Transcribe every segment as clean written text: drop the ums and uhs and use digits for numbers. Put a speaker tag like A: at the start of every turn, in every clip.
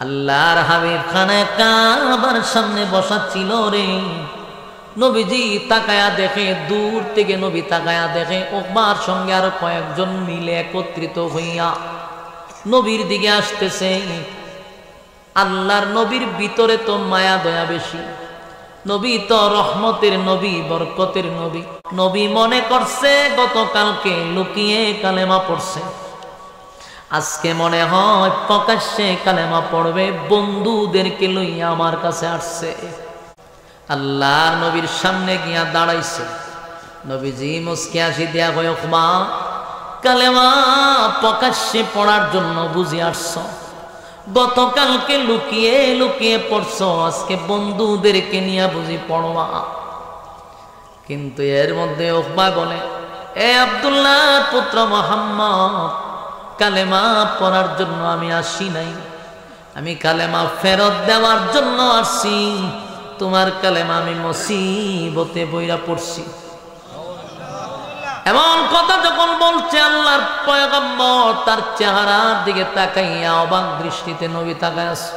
A: আল্লাহর হাবিব খানে কাবার সামনে বসা ছিল রে। নবীজি তাকায়া দেখে, দূর থেকে নবী তাকায়া দেখে উকবার সঙ্গে আর কয়েকজন মিলে একত্রিত হইয়া নবীর দিকে আসতেছে। আল্লাহর নবীর ভিতরে তো মায়া দয়া বেশি, নবী তো রহমতের নবী, বরকতের নবী। নবী মনে করছে গতকালকে লুকিয়ে কালেমা পড়ছে, আজকে মনে হয় প্রকাশ্যে কালেমা পড়বে, বন্ধুদেরকে লইয়া আমার কাছে আসছে। আল্লাহর নবীর সামনে গিয়া দাঁড়াইছে। নবীজি মুস্কি হাসি দেয়া কয়, উকবা কালেমা প্রকাশ্যে পড়ার জন্য বুঝি আসছ? গতকালকে লুকিয়ে লুকিয়ে পড়ছ, আজকে বন্ধুদেরকে নিয়ে বুঝি পড়বা? কিন্তু এর মধ্যে উকবা বলে, এ আব্দুল্লাহ পুত্র মুহাম্মদ, কালেমা পড়ার জন্য আমি আসি নাই, আমি কালেমা ফেরত দেওয়ার জন্য আসছি। তোমার কালেমা আমি মুসিবতে বইরা পড়ছি। এমন কথা যখন বলছে, আল্লাহর পয়গম্বর তার চেহারার দিকে তাকাইয়া অবাক দৃষ্টিতে নবী তাকায় আছে।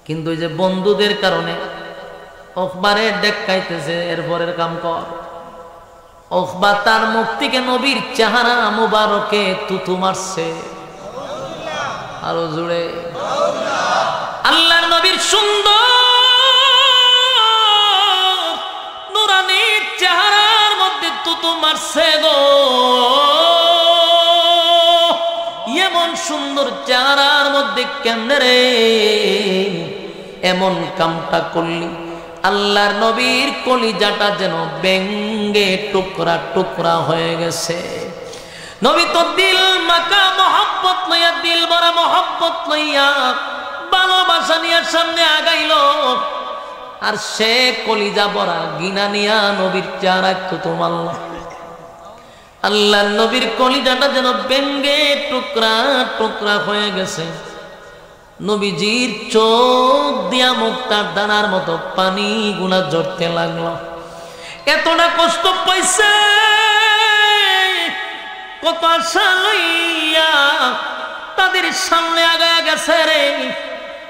A: কিন্তু এই যে বন্ধুদের কারণে উকবারে ডেকাইতেছে, এরপরের কাম কর। উকবা তার মুখ থেকে নবীর চেহারা মুবারকে তুতু মারছে। আরো জুড়ে আল্লাহর নবীর সুন্দর নুরানি চেহারার মধ্যে তুতু মারছে গো। এমন সুন্দর চেহারার মধ্যে কেমনে রে এমন কামটা করলি? আল্লাহর নবীর কলিজাটা যেন ব্যঙ্গে টুকরা টুকরা হয়ে গেছে। নবী তো দিল মাকা মহব্বত লইয়া, দিল ভরা মহব্বত লইয়া, ভালোবাসা নিয়ে সামনে আগাইল, আর সে কলিজা ভরা গিনা নিয়া নবীর চেহারায় থুতু মারল। আল্লাহর নবীর কলিজাটা যেন ব্যঙ্গে টুকরা টুকরা হয়ে গেছে। নবীজির চোখ দিয়া মুক্তার দানার মতো পানি গুলা ঝরতে লাগলো। এতটা কষ্ট পাইছে, কত আশা লইয়া তাদের সামনে আগায় গেছে রে।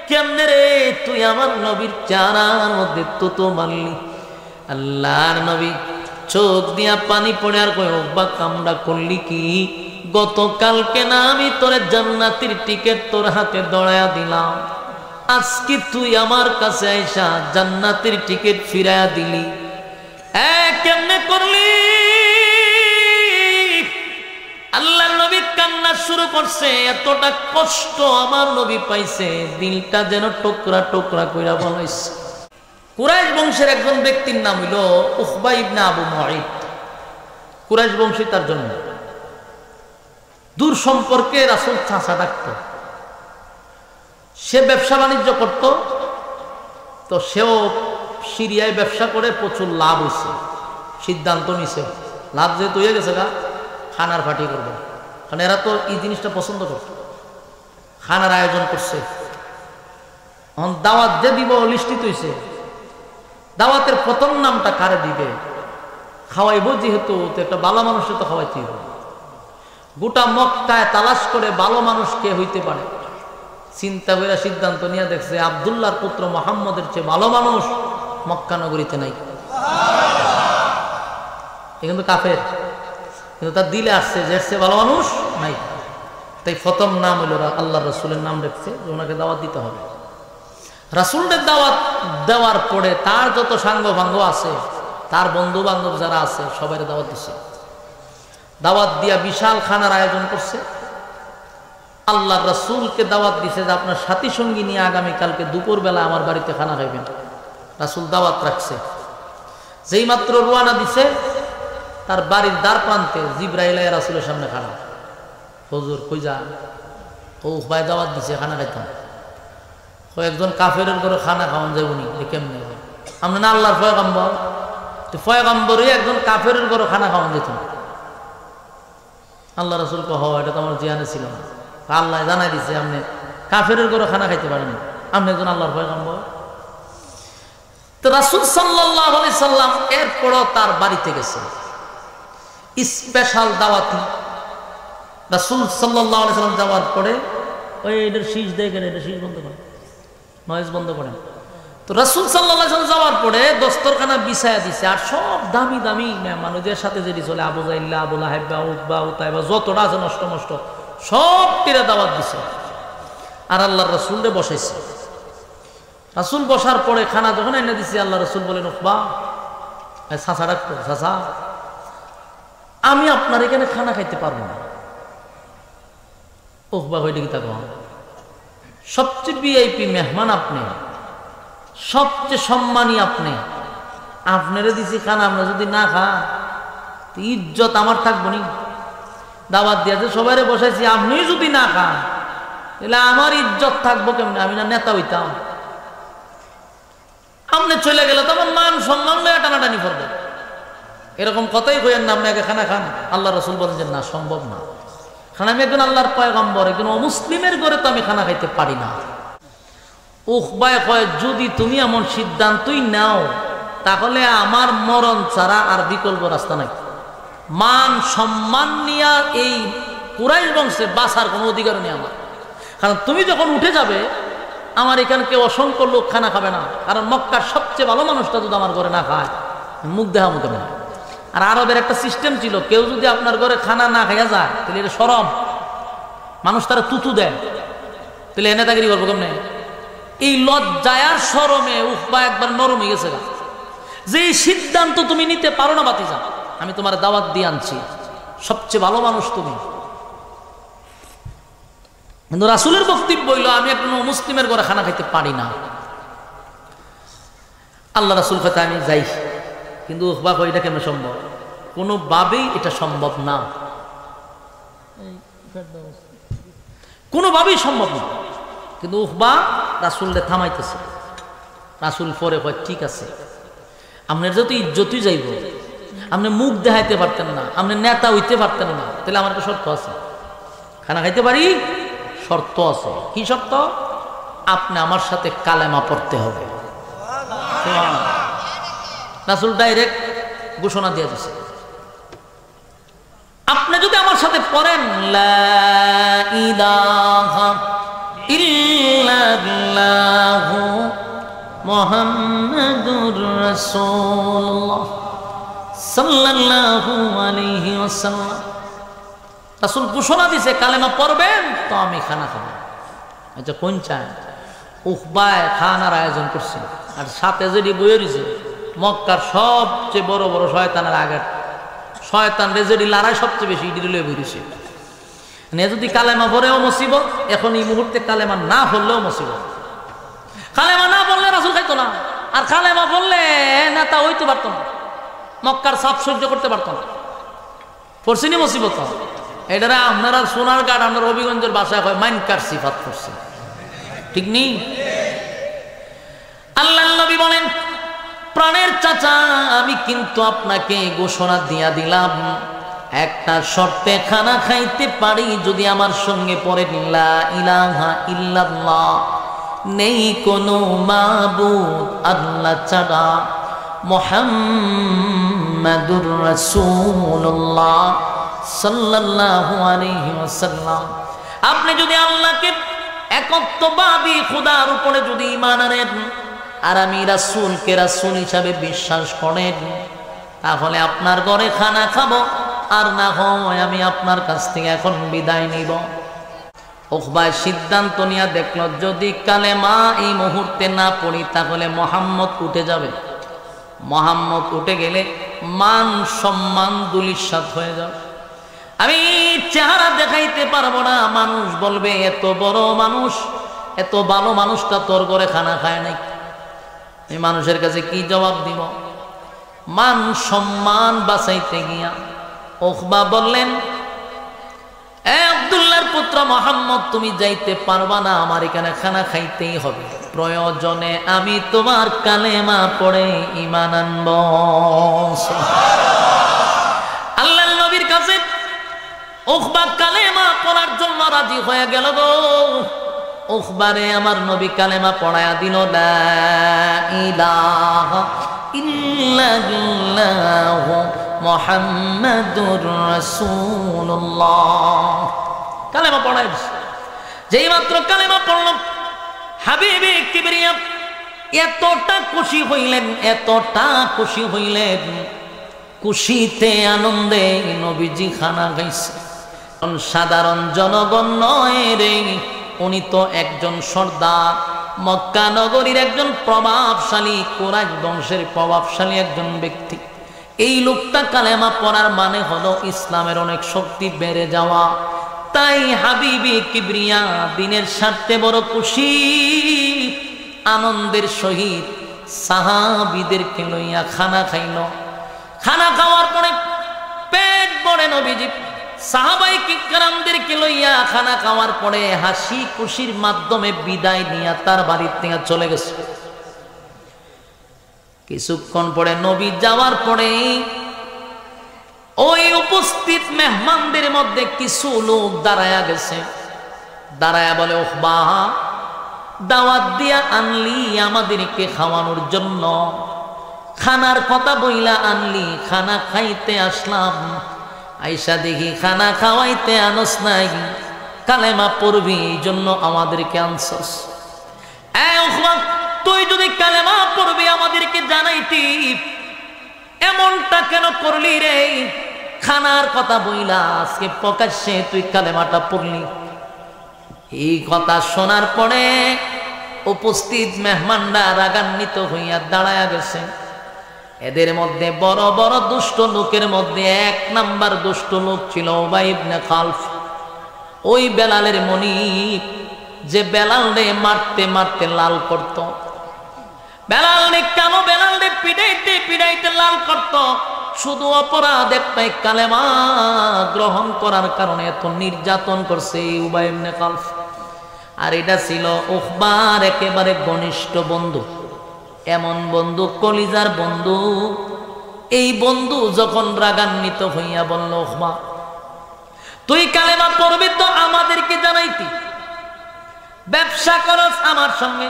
A: কেমনে রে তুই আমার নবীর চেহারার মধ্যে তুতু মারলি? আল্লাহর নবী চোখ দিয়া পানি পড়ে আর কই, উকবা কামড়া করলি কি? গতকালকে না আমি তোরে জান্নাতের টিকিট তোর হাতে দড়ায়া দিলাম, আজকে তুই আমার কাছে আইসা জান্নাতের টিকিট ফিরাইয়া দিলি। কেমনে করলি? আল্লাহর নবী কান্না শুরু করছে। এতটা কষ্ট আমার নবী পাইছে, দিলটা যেন টুকরা টুকরা কইরা বলাইছে। কুরাইশ বংশের একজন ব্যক্তির নাম হইল উকবা ইবনে আবু মুআইত। কুরাইশ বংশী তার জন্য দূর সম্পর্কে রাসূল চাচা ডাকত। সে ব্যবসা বাণিজ্য করত, তো সেও সিরিয়ায় ব্যবসা করে প্রচুর লাভ হয়েছে। সিদ্ধান্ত নিছে লাভ যেহেতু হয়ে গেছে গা, খানার পার্টি করবে। কারণ এরা তো এই জিনিসটা পছন্দ করত। খানার আয়োজন করছে। এখন দাওয়াত যে দিব লিস্টিত হয়েছে, দাওয়াতের প্রথম নামটা কারে দিবে? খাওয়াইব যেহেতু, তো একটা ভালো মানুষকে তো খাওয়াইতে হবে। গোটা মক্কায় তালাশ করে ভালো মানুষ কে হইতে পারে চিন্তা করে সিদ্ধান্ত নিয়ে দেখছে আব্দুল্লাহর পুত্র মুহাম্মদের চেয়ে ভালো মানুষ মক্কা নগরীতে নাই। এ কিন্তু কাফের, কিন্তু তার দিলে আসছে যে সে ভালো মানুষ নাই। তাই প্রথম নাম হলো আল্লাহ রাসূলের নাম রেখেছে, ওনাকে দাওয়াত দিতে হবে। রাসূলের দাওয়াত দেওয়ার পরে তার যত সাঙ্গ ভাঙ্গ আছে, তার বন্ধু বান্ধব যারা আছে, সবাই দাওয়াত দিচ্ছে। দাওয়াত দিয়া বিশাল খানার আয়োজন করছে। আল্লাহ রাসূলকে দাওয়াত দিছে যে আপনার সাথী সঙ্গী নিয়ে আগামীকালকে দুপুরবেলা আমার বাড়িতে খানা খাইবেন। রাসূল দাওয়াত রাখছে। যেই মাত্র রওনা দিছে, তার বাড়ির দ্বার প্রান্তে জিবরাইল রাসূলের সামনে খাড়া। হুজুর কই যান? ও ভাই দাওয়াত দিছে, খানা খাইতাম। ও একজন কাফেরের ঘরে খানা খাওয়ান যাবো নি? কেমনে? আমরা না আল্লাহর পয়গম্বর, তো পয়গম্বরই একজন কাফেরের ঘরে খানা খাওয়ান যেত। আল্লাহ রাসূলকে হয় এটা তো আমার জিয়ানে ছিল না। আল্লাহ জানাই দিছে আপনি কাফেরের ঘরে খানা খাইতে পারেন, আপনি একজন আল্লাহর পয়গম্বর। তো রাসূল সাল্লাল্লাহু আলাইহি সাল্লাম এরপরও তার বাড়িতে গেছে স্পেশাল দাওয়াত। রাসূল সাল্লাল্লাহু আলাইহি সাল্লাম যাওয়ার পরে ওই এটার শীষ দেখেন, এটা শীষ বন্ধ করেন, নয়েজ বন্ধ করেন। তো রাসূল সাল্লাল্লাহু আলাইহি ওয়াসাল্লাম যাওয়ার পরে দস্তরখানা বিছায়া দিছে, আর সব দামি দামি মানুষদের সাথে যেটি চলে, আবু জাইল্লা, আবু লাহাব, উতবা, উতাইবা, যতটা আছে নষ্ট নষ্ট সব টিরা দাওয়াত দিছে। আর আল্লাহর রাসূলরে বসাইছে। রাসূল বসার পরে খানা যখন এনে দিছে, আল্লাহ রাসূল বলেন, উকবা, চাচা ডাকতো, চাচা আমি আপনার এখানে খানা খাইতে পারবো না। উকবা হইলে কি তাকে সবচেয়ে ভিআইপি মেহমান আপনি, সবচেয়ে সম্মানী আপনি, আপনারে দিছি খানা, আমরা যদি না খান ইজ্জত আমার থাকবো নি? দাওয়াত দিয়েছে, সবাই বসাইছি, আপনি যদি না খান তাহলে আমার ইজ্জত থাকবো কেমনে? আমি না নেতা হইতাম? আপনি চলে গেলে তো আমার মান সম্মান লয়ে টানাটানি করবে। এরকম কথাই কইেন না, আপনি আগে খানা খান। আল্লাহ রাসূল বলেন যে না, সম্ভব না। কারণ আমি একজন আল্লাহর পয়গম্বর, একজন অমুসলিমের ঘরে তো আমি খানা খাইতে পারি না। উকবায় কয়, যদি তুমি এমন সিদ্ধান্তই নাও তাহলে আমার মরণ ছাড়া আর বিকল্প রাস্তা নাই। মান সম্মান নিয়ে এই কুরাইশ বংশে বাঁচার কোনো অধিকার নেই আমার। কারণ তুমি যখন উঠে যাবে, আমার এখানে কেউ অসংখ্য লোক খানা খাবে না। কারণ মক্কার সবচেয়ে ভালো মানুষটা যদি আমার ঘরে না খায়, মুখ দেখা মুখে না। আর আরবের একটা সিস্টেম ছিল, কেউ যদি আপনার ঘরে খানা না খাইয়া যায় তাহলে এটা শরম, মানুষ তারা তুতু দেয়, তাহলে এনে তাগিরি করবো কেমনে? এই লজ্জায়ার শরমে উকবা একবার নরম হয়ে গেছে, যে এই সিদ্ধান্ত তুমি নিতে পারো না বাতিজা, আমি তোমার দাওয়াত দিয়ে আনছি, সবচেয়ে ভালো মানুষ তুমি। কিন্তু রাসূলের বক্তব্য হইল, আমি একজন মুসলিমের ঘরে খানা খাইতে পারি না। আল্লাহ রাসূল কথা আমি যাই, কিন্তু উকবা কয় এটা কেন সম্ভব? কোনোভাবেই এটা সম্ভব না, কোনোভাবেই সম্ভব না। কিন্তু উকবা রাসূলকে থামাইতেছে। রাসূল পরে কয়, ঠিক আছে, আপনার যত ইজ্জতই যাইব, আপনি মুখ দেখাইতে পারতেন না, আপনি নেতা হইতে পারতেন না, তাহলে আমার একটা শর্ত আছে, খানা খাইতে পারি, শর্ত আছে। কি শর্ত? আপনি আমার সাথে কালেমা পড়তে হবে। রাসূল ডাইরেক্ট ঘোষণা দিয়ে দিয়েছে, আপনি যদি আমার সাথে পড়েন লা ইলাহা ইল্লাল্লাহু মুহাম্মাদুর রাসূলুল্লাহ সাল্লাল্লাহু আলাইহি ওয়াসাল্লাম, রাসূল ঘোষণা দিয়েছে কালেমা পড়বেন তো আমি খানা খাবো। আচ্ছা, কোন চায়? উকবায় খানার আয়োজন করছে, আর সাথে যদি বইয়ে দিছে মক্কার সবচেয়ে বড় বড় শয়তানের আগের শয়তান রেজেডি লড়াই সবচেয়ে বেশি ইডি লয়ে বইছে। যদি কালেমা পড়েও মুসিবত, এখন এই মুহূর্তে কালেমা না পড়লেও মুসিবত। কালেমা না পড়লে রাসূল খাইতো না, আর কালেমা পড়লে নেতা হইতে পারতো না, মক্কার চাপ সহ্য করতে পারতো না। পড়ছিনি মুসিবত। এটারা আপনারা সোনার গাড়, আপনার হবিগঞ্জের বাসায় হয় মাইনকার সিফাত করছে, ঠিক নেই? আল্লাহ নবী বলেন, প্রাণের চাচা, আমি কিন্তু আপনাকে ঘোষণা দিয়া দিলাম, একটা শর্তে খানা খাইতে পারি, যদি আমার সঙ্গে পড়েন লা ইলাহা ইল্লাল্লাহ, নেই কোনো মাবুদ আল্লাহ ছাড়া, মুহাম্মাদুর রাসূলুল্লাহ সাল্লাল্লাহু আলাইহি ওয়াসাল্লাম। আপনি যদি আল্লাহকে একত্ববাদী খোদার উপরে যদি ঈমান আনেন, আর আমি রাসূলকে রাসূল হিসাবে বিশ্বাস করেন, তাহলে আপনার ঘরে খানা খাবো, আর না হয় আমি আপনার কাছ থেকে এখন বিদায় নিব। উকবায় সিদ্ধান্ত নিয়ে দেখল, যদি কালেমা এই মুহূর্তে না পড়ি তাহলে মুহাম্মদ উঠে যাবে। মুহাম্মদ উঠে গেলে মান সম্মান দুলিশাত হয়ে যাবে, আমি চেহারা দেখাইতে পারবো না, মানুষ বলবে এত বড় মানুষ, এত ভালো মানুষটা তোর ঘরে খানা খায় নাই। এই মানুষের কাছে কি জবাব দিব? মান সম্মান বাঁচাইতে গিয়া উকবা বললেন, এ আব্দুল্লাহর পুত্র মুহাম্মদ, তুমি যাইতে পারবা না, আমার এখানে খানা খাইতেই হবে, প্রয়োজনে আমি তোমার কালেমা পড়ে ঈমান আনব। আল্লাহর নবীর কাছে উকবা কালেমা পড়ার জন্য রাজি হয়ে গেল গো। উকবারে আমার নবী কালেমা পড়ায়া দিল, লা ইলাহা ইল্লাল্লাহু মুহাম্মাদুর রাসূলুল্লাহ, কালেমা পড়ায় দিছে। যেই মাত্র কালেমা পড়ল হাবিবে কিবরিয়া এতটা খুশি হইলেন, খুশিতে আনন্দে নবীজি খানা খাইছে। সাধারণ জনগণ নয় রে, উনি তো একজন সর্দার, মক্কা নগরীর একজন প্রভাবশালী, কুরাইশ বংশের প্রভাবশালী একজন ব্যক্তি। এই লোকটা কালেমা পড়ার মানে হলো ইসলামের অনেক শক্তি বেড়ে যাওয়া। তাই হাবিবে কিবরিয়া দিনের স্বার্থে বড় খুশি, আনন্দের সহিত সাহাবীদেরকে লইয়া খানা খাইল। খানা খাওয়ার পরে পেট ভরে নবীজি সাহাবায়ে কিরামদেরকে লইয়া খানা খাওয়ার পরে হাসি খুশির মাধ্যমে বিদায় নিয়ে তার বাড়ির থেকে চলে গেছে। কিছুক্ষণ পরে নবী যাওয়ার পরে ওই উপস্থিত মেহমানদের মধ্যে কিছু লোক দাঁড়ায়া গেছে, দাঁড়ায়া বলে, ওহবা, দাওয়াত দিয়া আনলি আমাদেরকে খাওয়ানোর জন্য, খানার কথা বইলা আনলি, খানা খাইতে আসলাম, আইসা দেখি খানা খাওয়াইতে আনস নাই, কালেমা পড়বি এই জন্য আমাদেরকে আনছস। তুই যদি কালেমা পড়বি আমাদেরকে জানাইতি, এমনটা কেন করলি রে? খানার কথা বইলা আজকে প্রকাশ্যে তুই কালেমাটা পড়লি। এই কথা শোনার পরে উপস্থিত মেহমানরা রাগান্বিত হইয়া দাঁড়ায়া গেছে। এদের মধ্যে বড় বড় দুষ্ট লোকের মধ্যে 1 নাম্বার দুষ্ট লোক ছিল উবাই ইবনে খালফ, ওই বেলালের মনিব, যে বেলালরে মারতে মারতে লাল করত। বেলালরে কেন বেলালরে পিটাইতে পিটাইতে লাল করত? শুধু অপরাধ একটাই, কালেমা গ্রহণ করার কারণে এত নির্যাতন করছে উবাই ইবনে খালফ। আর এটা ছিল উকবার একেবারে ঘনিষ্ঠ বন্ধু, এমন বন্ধু, কলিজার বন্ধু। এই বন্ধু যখন রাগান্বিত হইয়া বলল, উকবা, তুই কালেমা পড়বি তো আমাদেরকে জানাইতি, ব্যবসা করস আমার সঙ্গে,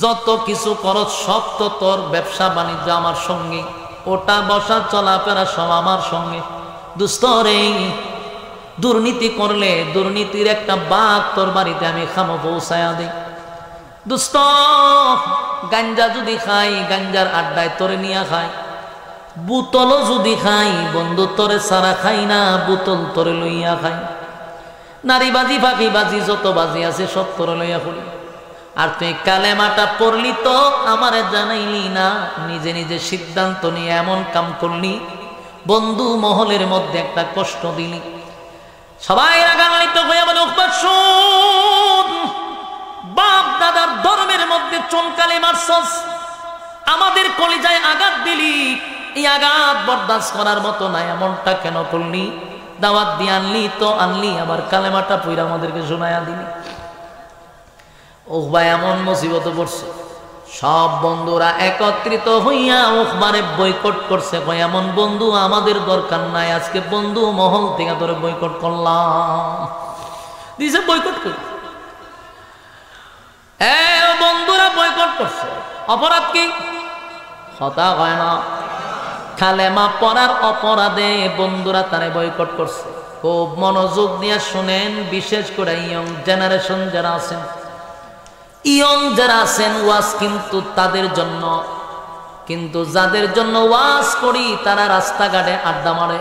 A: যত কিছু করস সব তো তোর ব্যবসা বাণিজ্য আমার সঙ্গে, ওটা বসা চলাফেরা সব আমার সঙ্গে। দুস্থ রে, দুর্নীতি করলে দুর্নীতির একটা বাঘ তোর বাড়িতে আমি খামো পৌঁছায়া দিই। দুস্থ, গাঞ্জা যদি খাই, গাঞ্জার আড্ডায় তোরে নিয়ে খাই। বোতলও যদি খাই, বন্ধু তোরে সারা খাই না, বোতল তোরে লইয়া খাই। নারীবাজি, ফাঁকিবাজি, যত বাজি আছে সব তোরে লইয়া করি। আর তুই কালেমাটা পড়লি তো আমারে জানাইলি না, নিজে নিজে সিদ্ধান্ত নিয়ে এমন কাম করলি, বন্ধু মহলের মধ্যে একটা কষ্ট দিলি। সবাই রাগান্বিত হয়ে বলে, শোন, বাপ দাদার ধর্মের মধ্যে চনকালে মারছস, আমাদের কলিজায় আঘাত দিলি, এই আঘাত বরদাস্ত করার মতো না, এমনটা কেন করলি? দাওয়াত দিয়ে আনলি তো আনলি, আবার কালেমাটা পইরা আমাদেরকে শোনায়া দিলি। উকবা এমন মুসিবতে পড়ছে, সব বন্ধুরা একত্রিত হইয়া উকবারে বয়কট করছে। কয়, এমন বন্ধু আমাদের দরকার নাই, আজকে বন্ধু মহল থেকে ধরে বয়কট করলাম। দিছে বয়কট করে, বন্ধুরা বয়কট করছে। অপরাধ কি? কথা হয় না, কালেমা পড়ার অপরাধে বন্ধুরা তারে বয়কট করছে। খুব মনোযোগ দিয়ে শুনেন, বিশেষ করে ইয়ং জেনারেশন যারা আছেন, ওয়াজ কিন্তু তাদের জন্য, কিন্তু যাদের জন্য ওয়াজ করি তারা রাস্তাঘাটে আড্ডা মারে।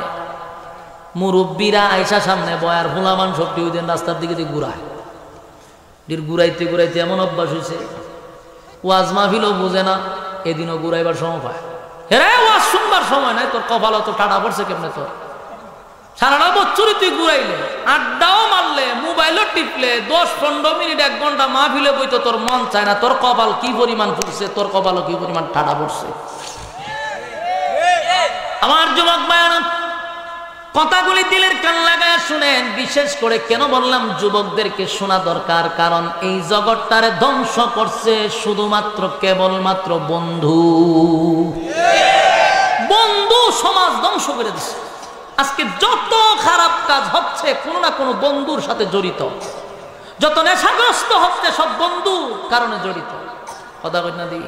A: মুরব্বীরা আইসা সামনে বয়ার, হুলামান সবটি ওই দিন রাস্তার দিকে দিয়ে ঘুরায়, ঘুরাইতে ঘুরাইতে এমন অভ্যাস হয়েছে, ওয়াজ মাহফিলও বুঝে না, এদিনও ঘুরাইবার সময় পায়। হ্যাঁ, ওয়াজ শুনবার সময় নাই, তোর কপাল তো টাটা পড়ছে কেমনে? তোর সারাটা বছরই তুই ঘুরাইলে, আড্ডাও মারলে, মোবাইলও টিপলে, 10-15 মিনিট 1 ঘন্টা মাহফিলে বইতো তোর মন চায় না। তোর কপাল কি পরিমাণ ফুটছে, তোর কপালও কি পরিমাণ টাটা পড়ছে। আমার যুবক ভাইরা, কথাগুলি দিলের কান লাগায় শুনেন। বিশেষ করে কেন বললাম যুবকদেরকে শোনা দরকার? কারণ এই জগৎটারে ধ্বংস করছে শুধুমাত্র কেবলমাত্র বন্ধু। বন্ধু সমাজ ধ্বংস করে দিচ্ছে। আজকে যত খারাপ কাজ হচ্ছে কোনো না কোনো বন্ধুর সাথে জড়িত, যত নেশাগ্রস্ত হচ্ছে সব বন্ধু কারণে জড়িত। কথা কই না দি?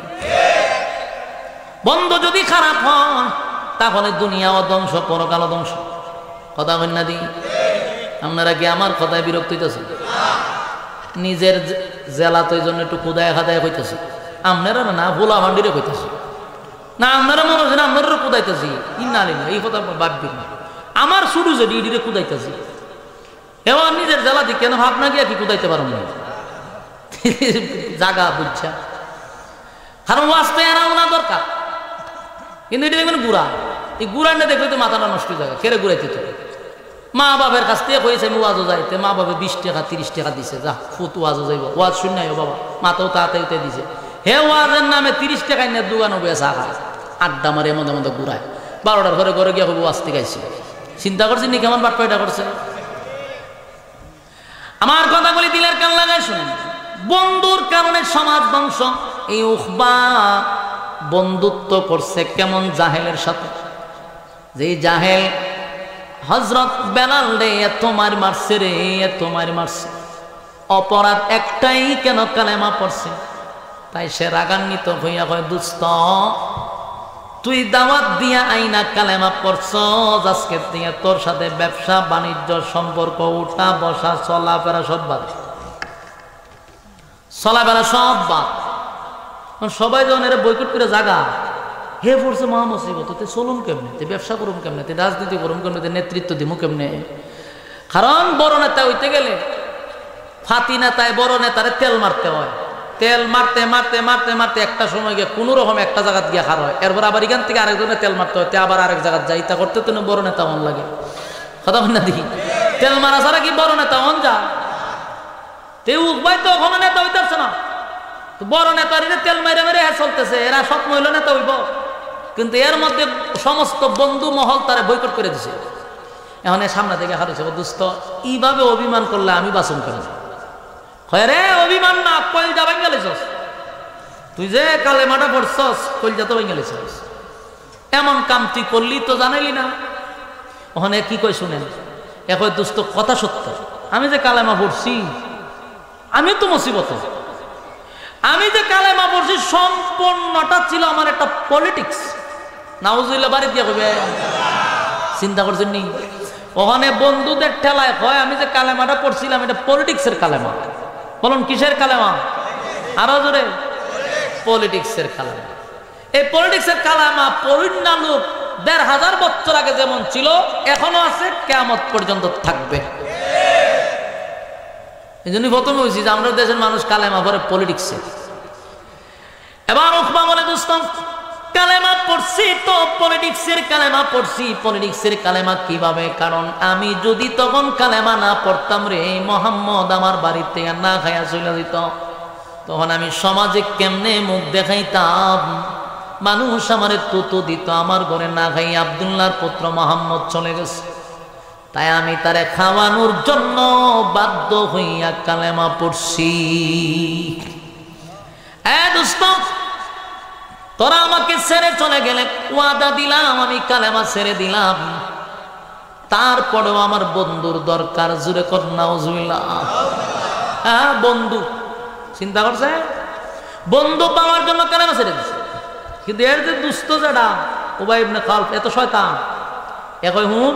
A: বন্ধু যদি খারাপ হন তাহলে দুনিয়াও ধ্বংস, পরকালও ধ্বংস। কথা কই না দি? আপনারা কি আমার কথায় বিরক্ত হইতেছেন? নিজের জেলা তো এই জন্য একটু কুদায় খাদায় কইতেছি, আপনারা না ভোলা ভান্ডিরে কইতেছি না, আপনারা মনে হচ্ছে আপনারা কুদাইতেছি ইন্নালি না, এই কথা ভাববি না। আমার শুরু যে ডিডিরে কুদাইতেছি, এবার নিজের জেলা দিকে কেন ভাবনা গিয়া কি কুদাইতে পারো না জাগা বুঝছা, কারণ ওয়াজটা এরাও না দরকার। কিন্তু এটা দেখবেন গুড়া, এই গুড়া না দেখলে তো মাথাটা নষ্ট হয়ে যাবে, কেড়ে ঘুরাইতে তো মা বাবার কাছ থেকে কয়েছে আমি ওয়াজও যাইতে, মা বাবা 20 টাকা 30 টাকা দিছে, যা ফুট ওয়াজও যাইব, ওয়াজ শুনে বাবা মাথাও তাড়াতাড়ি দিছে, হে ওয়াজের নামে 30 টাকায় নিয়ে দোকানও বেসা খায়, আড্ডা মারে মধ্যে মধ্যে ঘুরায়, 12টার ঘরে ঘরে গিয়ে ওয়াজ থেকে আইছে। চিন্তা করছি নি কেমন বাটপাইটা করছে। আমার কথাগুলি দিলের কান লাগায় শুনেন। বন্ধুর কারণে সমাজ ধ্বংস। এই উখবা বন্ধুত্ব করছে কেমন জাহেলের সাথে, যে জাহেল হযরত বেলাল রে এত মার মারছে রে, এত মার মারছে, অপরাধ একটাই, কেন কালেমা পড়ছে। তাই সে রাগান্বিত হইয়া কয়, দুস্ত তুই দাওয়াত দিয়া আইনা কালেমা পড়ছ, আজকে দিয়ে তোর সাথে ব্যবসা বাণিজ্য সম্পর্ক, উঠা বসা চলাফেরা সব বাদ, চলাফেরা সব বাদ। সবাই যখন এরা বয়কট করে জাগা হে পড়ছে মহা মুসিবত, তে চলুন কেমনে, তে ব্যবসা করুন কেমনে, তে রাজনীতি করুন কেমনে, তে নেতৃত্ব দিমু কেমনে। কারণ বড় নেতা হইতে গেলে ফাতি নেতায় বড় নেতারে তেল মারতে হয়, তেল মারতে মারতে মারতে মারতে একটা সময় গিয়ে কোনো রকম একটা জায়গাত গিয়ে খার হয়, এরপর আবার এখান থেকে আরেকজনের তেল মারতে হয়, আবার আরেক জায়গায় যাই, তা করতে তো বড় নেতা মন লাগে। কথা বল না দেখি, তেল মারা ছাড়া কি বড় নেতা মন যা? তে উকবাই তো ওখানে নেতা হইতেছে না, বড় নেতার তেল মেরে মেরে চলতেছে, এরা সব মহিলা নেতা হইব, কিন্তু এর মধ্যে সমস্ত বন্ধু মহল তারা বয়কট করে দিছে। এখন সামনে থেকে হারিয়েছে, দুস্থ এইভাবে অভিমান করলে আমি বাসন করি রে, অভিমান না, কলজা ভেঙে গেলেছস তুই, যে কালেমাটা পড়ছস কলজা তো ভেঙে গেলেছস, এমন কাম তুই করলি তো জানাইলি না। ওখানে কি কই শুনেন, এখন দুস্থ কথা সত্য, আমি যে কালেমা পড়ছি আমি তো মুসিবত, আমি যে কালেমা পড়ছি সম্পূর্ণটা ছিল আমার একটা পলিটিক্স। নাউজুবিল্লাহ বাড়ি দিয়ে কবে চিন্তা করছেন নি? ওখানে বন্ধুদের ঠেলায় হয় আমি যে কালেমাটা পড়ছিলাম এটা পলিটিক্সের কালেমা। বলুন কিসের কালেমা? আরো জোরে, পলিটিক্সের কালেমা। এই পলিটিক্সের কালেমা পরিণাম লোক ১৫০০ বছর আগে যেমন ছিল এখনো আছে, কিয়ামত পর্যন্ত থাকবে। এই জন্য প্রথমে হয়েছি যে আমরা দেশের মানুষ কালেমা পড়ে পলিটিক্সে। এবার উকবা বলে, দোস্ত কালেমা পড়ছি তো পলিটিক্সের কালেমা পড়ছি। পলিটিক্সের কালেমা কিভাবে? কারণ আমি যদি তখন কালেমা না পড়তাম রে, মোহাম্মদ আমার বাড়িতে না খাইয়া চলে যেত, তখন আমি সমাজে কেমনে মুখ দেখাইতাম? মানুষ আমারে তুতু দিত, আমার ঘরে না খাই আব্দুল্লাহর পুত্র মোহাম্মদ চলে গেছে, তাই আমি তারে খাওয়ানোর জন্য বাধ্য হইয়া কালেমা পড়ছি। দোস্ত তোরা আমাকে ছেড়ে চলে গেলে, ওয়াদা দিলাম আমি কালেমা ছেড়ে দিলাম, তারপরেও আমার বন্ধুর দরকার। জুড়ে কর নাউজুবিল্লাহ। হ্যাঁ বন্ধু, চিন্তা করছে, বন্ধু পাওয়ার জন্য কালেমা ছেড়ে দিচ্ছে। কিন্তু এর যে দুস্থ যেটা উবাই ইবনে খালফ, এত শয়তান, একই হুন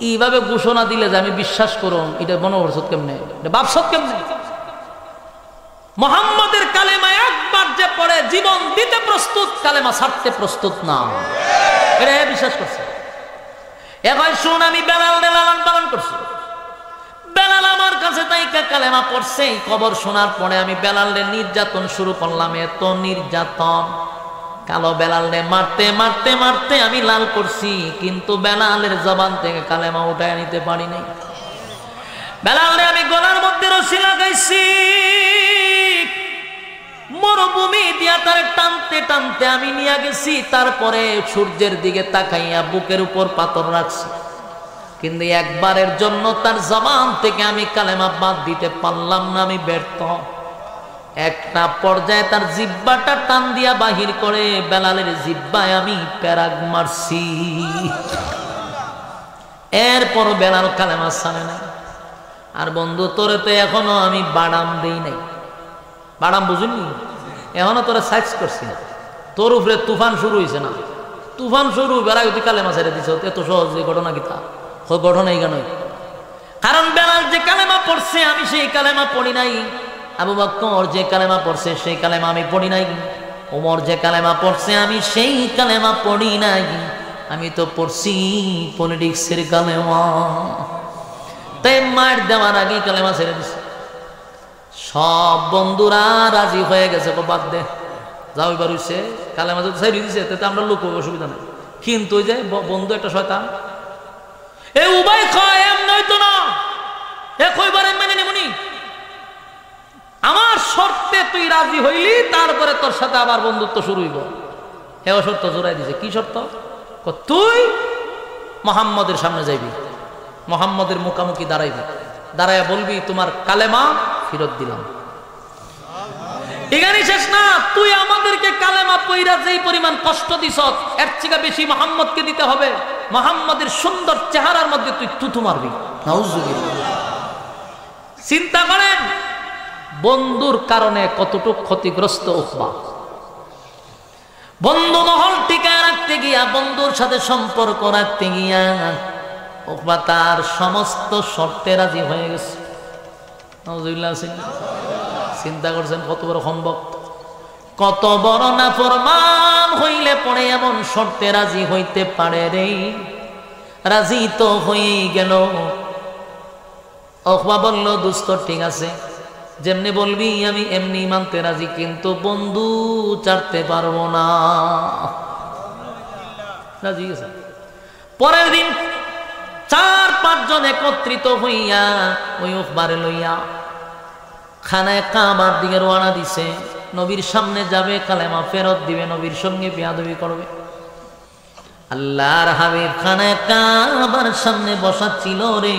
A: এইভাবে ঘোষণা দিলে যে আমি বিশ্বাস করুন, এটা মনে করছ কেমনে, এটা বাপসত কেমনে? মোহাম্মদের কালেমা একবার যে পড়ে জীবন দিতে প্রস্তুত, কালেমা ছাড়তে প্রস্তুত না, এটা বিশ্বাস করছে। এখন শুন, আমি বেলাল লালন পালন করছি, বেলাল আমার কাছে তাই কালেমা পড়ছে। এই খবর শোনার পরে আমি বেলালের নির্যাতন শুরু করলাম, এত নির্যাতন, কালো বেলালে মারতে মারতে মারতে আমি লাল করছি, কিন্তু বেলালের জবান থেকে কালেমা উঠায় নিতে পারি নাই। বেলালে আমি গলার মধ্যে রশি লাগাইছি, মরুভূমি দিয়া তার টানতে টানতে আমি নিয়ে গেছি, তারপরে সূর্যের দিকে তাকাইয়া বুকের উপর পাথর রাখছি, কিন্তু একবারের জন্য তার জবান থেকে আমি কালেমা বাদ দিতে পারলাম না, আমি ব্যর্থ। একটা পর্যায়ে তার জিব্বাটা টান দিয়া বাহির করে বেলালের জিব্বায় আমি প্যারাগ মারছি। এরপর বেলাল কালেমা ছাড়ে নাই। আর বন্ধু তোরে তো এখনো আমি বাদাম দেই নাই, বাদাম বুঝিনি, এখনো তোরা সাইজ করছি না, তোর উপরে তুফান শুরু হয়েছে না, তুফান শুরু বেড়াই তুই কালেমা ছেড়ে দিছ, এত সহজ ঘটনা কি? তা ঘটনা এই কেন? কারণ বেলাল যে কালেমা পড়ছে আমি সেই কালেমা পড়ি নাই, আবু বকর যে কালেমা পড়ছে সেই কালেমা আমি পড়ি নাই, ওমর যে কালেমা পড়ছে আমি সেই কালেমা পড়ি নাই, আমি তো পড়ছি পলিটিক্সের কালেমা। তাই মার দেওয়ার আগে কালেমা ছেড়ে দিছে। সব বন্ধুরা রাজি হয়ে গেছে, বাদ দে যাও, এবার হইছে কালেমা যদি ছেড়ে দিছে তাতে আমরা লোক অসুবিধা নেই। কিন্তু ওই যে বন্ধু একটা শয়তান, এ উবাই কয় এম নয়তো না, এ কইবারে মেনে নেবনি, আমার শর্তে তুই রাজি হইলি তারপরে তোর সাথে আবার বন্ধুত্ব শুরু হইব। হেও শর্ত জোড়াই দিছে। কি শর্ত? তুই মুহাম্মদের সামনে যাইবি, মুহাম্মদের মুখামুখি দাঁড়াইবি, দাঁড়াইয়া বলবি তোমার কালেমা ফেরত দিলাম। এখানে শেষ না, তুই আমাদেরকে কালেমা পইরা যেই পরিমাণ কষ্ট দিছ এর থেকে বেশি মুহাম্মদকে দিতে হবে। মুহাম্মদের সুন্দর চেহারার মধ্যে তুই থুথু মারবি। নাউজুবিল্লাহ। চিন্তা করেন বন্ধুর কারণে কতটুকু ক্ষতিগ্রস্ত উকবা। বন্ধু মহল টিকায় রাখতে গিয়া, বন্ধুর সাথে সম্পর্ক রাখতে গিয়া উকবা তার সমস্ত শর্তে রাজি হয়ে গেছে। নাউজুবিল্লাহ। চিন্তা করছেন কত বড় সম্ভক্ত, কত বড় নাফরমান হইলে পরে এমন শর্তে রাজি হইতে পারে রে। রাজি তো হয়েই গেল। উকবা বলল দোস্ত ঠিক আছে, যেমনি বলবি আমি এমনি মানতে রাজি, কিন্তু বন্ধু ছাড়তে পারবো না। রাজি গেছে। পরের দিন 4-5 জন একত্রিত হইয়া ওই উকবারে লইয়া খানায় কাবার দিকে রওনা দিছে। নবীর সামনে যাবে, কালেমা ফেরত দিবে, নবীর সঙ্গে বেয়াদবি করবে। আল্লাহর হাবিব খানায় কাবার সামনে বসা ছিল রে।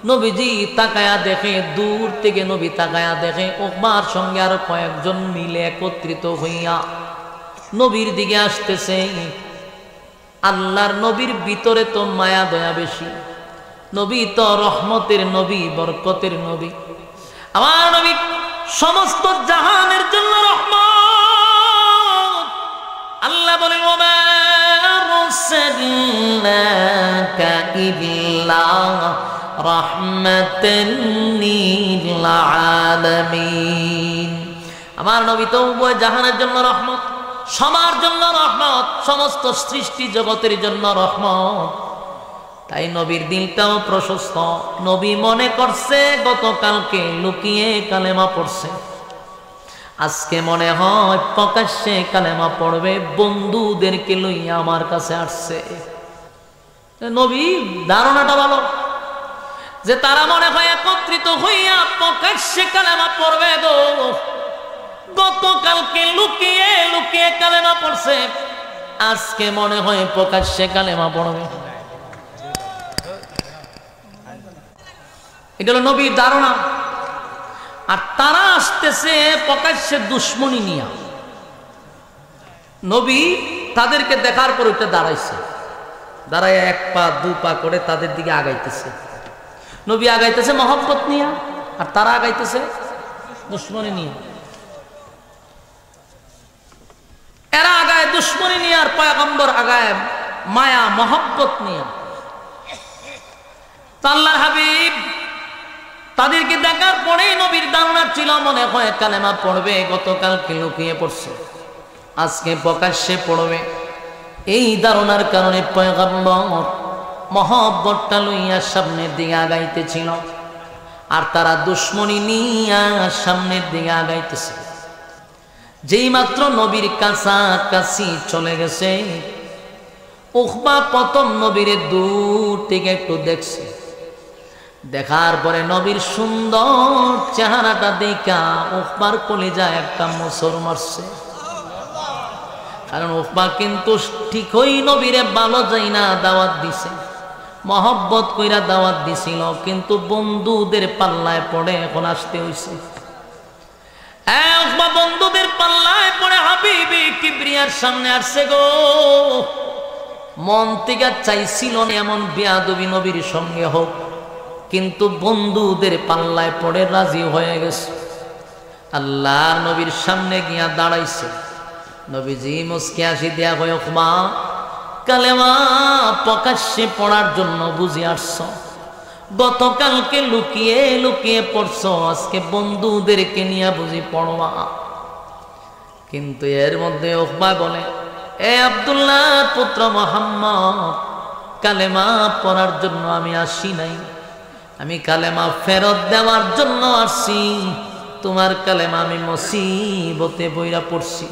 A: নবীজি তাকায়া দেখে, দূর থেকে নবী তাকায়া দেখে উকবার সঙ্গে আরো কয়েকজন মিলে একত্রিত হইয়া নবীর দিকে আসতেছে। আল্লাহর নবীর ভিতরে তো মায়া দয়া বেশি, নবী তো রহমতের নবী, বরকতের নবী। আমার নবী সমস্ত জাহানের জন্য রহমত। আল্লাহ বলেন ওমা আরসালনাকা ইল্লা রাহমাতান লিল আলামিন। আমার নবী তো উভয় জাহানের জন্য রহমত, সবার জন্য রহমত, সমস্ত সৃষ্টি জগতের জন্য রহমত। তাই নবীর দিলটাও প্রশস্ত। নবী মনে করছে গতকালকে লুকিয়ে কালেমা পড়ছে, আজকে মনে হয় প্রকাশ্যে কালেমা পড়বে, বন্ধুদেরকে লইয়া আমার কাছে আসছে। নবী ধারণাটা ভালো যে তারা মনে হয় একত্রিত হইয়া প্রকাশ্যে কালেমা পড়বে গো। গতকালকে লুকিয়ে লুকিয়ে কালেমা পড়ছে, আজকে মনে হয় প্রকাশ্যে কালেমা পড়বে। এটা হলো নবীর ধারণা। আর তারা আসতেছে প্রকাশ্যে দুশ্মনী নিয়া। নবী তাদেরকে দেখার পর ওইটা দাঁড়াইছে, দাঁড়ায় 1 পা 2 পা করে তাদের দিকে আগাইতেছে। নবী আগাইতেছে মহব্বত নিয়া, আর তারা আগাইতেছে দুশ্মনী নিয়া। এরা আগায় দুশ্মনী নিয়ে, আর পয়গম্বর আগায় মায়া মহব্বত নিয়া। আল্লাহর হাবিব তাদেরকে দেখার পরেই নবীর ধারণা ছিল মনে হয় কালেমা পড়বে, গতকালকে লুকিয়ে পড়ছে, আজকে প্রকাশ্যে পড়বে। এই ধারণার কারণে পয়গম্বর মহব্বতটা লইয়া সামনের দিকে আগাইতেছিল, আর তারা দুশ্মনী নিয়া সামনের দিকে আগাইতেছে। যেই মাত্র নবীর কাছাকাছি চলে গেছে, উকবা প্রথম নবীরে দূর থেকে একটু দেখছে। দেখার পরে নবীর সুন্দর চেহারাটা দেখা উকবার কলিজায় একটা মোচড় মারছে। কারণ উকবা কিন্তু ঠিকই নবীরে ভালো যাই না দাওয়াত দিছে, মহব্বত কইরা দাওয়াত দিছিল, কিন্তু বন্ধুদের পাল্লায় পড়ে এখন আসতে হইছে। উকবা বন্ধুদের পাল্লায় পড়ে হাবিবি কিবরিয়ার সামনে আসছে গো। মন থেকে চাইছিল না এমন বেয়াদবি নবীর সঙ্গে হোক, কিন্তু বন্ধুদের পাল্লায় পড়ে রাজি হয়ে গেছে। আল্লাহর নবীর সামনে গিয়া দাঁড়াইছে। নবীজি মুস্কি হাসি দেয়া হয়, উকবা কালেমা প্রকাশ্যে পড়ার জন্য বুঝে আসছ, গতকালকে লুকিয়ে লুকিয়ে পড়ছো, আজকে বন্ধুদেরকে নিয়ে বুঝি পড়বা। কিন্তু এর মধ্যে উকবা বলে, এ আব্দুল্লাহ পুত্র মুহাম্মদ, কালেমা পড়ার জন্য আমি আসি নাই, আমি কালেমা ফেরত দেওয়ার জন্য আসছি। তোমার কালেমা আমি মুসিবতে বইরা পড়ছি।